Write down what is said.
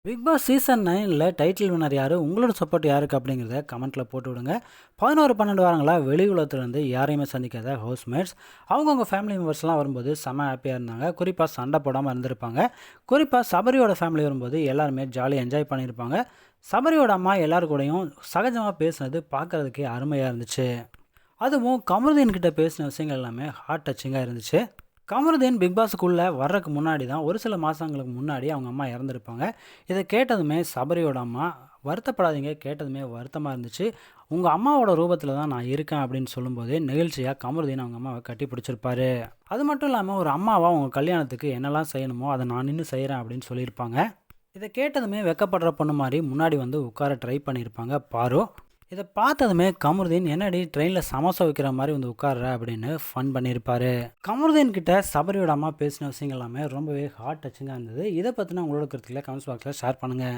Big boss season 9ல் title winner யார், உங்களோட சப்போர்ட் யாருக்கு அப்படிங்கிறத கமெண்ட்டில் போட்டு விடுங்க. 11-12 வாரங்களாக வெளி உலகத்துலேருந்து யாரையுமே சந்திக்காத ஹவுஸ்மேட்ஸ் அவங்கவுங்க ஃபேமிலி மெம்பர்ஸ்லாம் வரும்போது செம ஹாப்பியாக இருந்தாங்க. குறிப்பாக சண்டை போடாமல் இருந்திருப்பாங்க. குறிப்பாக சபரியோட ஃபேமிலி வரும்போது எல்லாருமே ஜாலியாக என்ஜாய் பண்ணியிருப்பாங்க. சபரியோட அம்மா எல்லாரு கூடயும் சகஜமாக பேசுனது பார்க்குறதுக்கே அருமையாக இருந்துச்சு. அதுவும் கமருதீன் கிட்ட பேசின விஷயங்கள் எல்லாமே ஹார்ட் டச்சிங்காக இருந்துச்சு. கமருதீன் பிக் பாஸுக்குள்ளே வர்றதுக்கு முன்னாடி தான் ஒரு சில மாதங்களுக்கு முன்னாடி அவங்க அம்மா இறந்துருப்பாங்க. இதை கேட்டதுமே சபரியோட அம்மா வருத்தப்படாதீங்க, கேட்டதுமே வருத்தமாக இருந்துச்சு. உங்கள் அம்மாவோட ரூபத்தில் தான் நான் இருக்கேன் அப்படின்னு சொல்லும்போதே நெகிழ்ச்சியாக கமருதீன் அவங்க அம்மாவை கட்டி பிடிச்சிருப்பாரு. அது மட்டும் இல்லாமல் ஒரு அம்மாவாக உங்கள் கல்யாணத்துக்கு என்னெல்லாம் செய்யணுமோ அதை நான் நின்று செய்கிறேன் அப்படின்னு சொல்லியிருப்பாங்க. இதை கேட்டதுமே வெக்கப்படுற பொண்ணு மாதிரி முன்னாடி வந்து உட்கார ட்ரை பண்ணியிருப்பாங்க பாரு. இதை பார்த்ததுமே கமருதீன் என்னடி ட்ரெயினில் சமோசா வைக்கிற மாதிரி வந்து உட்கார்ற அப்படின்னு ஃபன் பண்ணியிருப்பாரு. கமருதீன் கிட்ட சபரியோட அம்மா பேசின விஷயங்கள் எல்லாமே ரொம்பவே ஹார்ட் டச்சிங்காக இருந்தது. இதை பற்றின உங்களோட கருத்துக்களை கமெண்ட்ஸ் பாக்ஸில் ஷேர் பண்ணுங்கள்.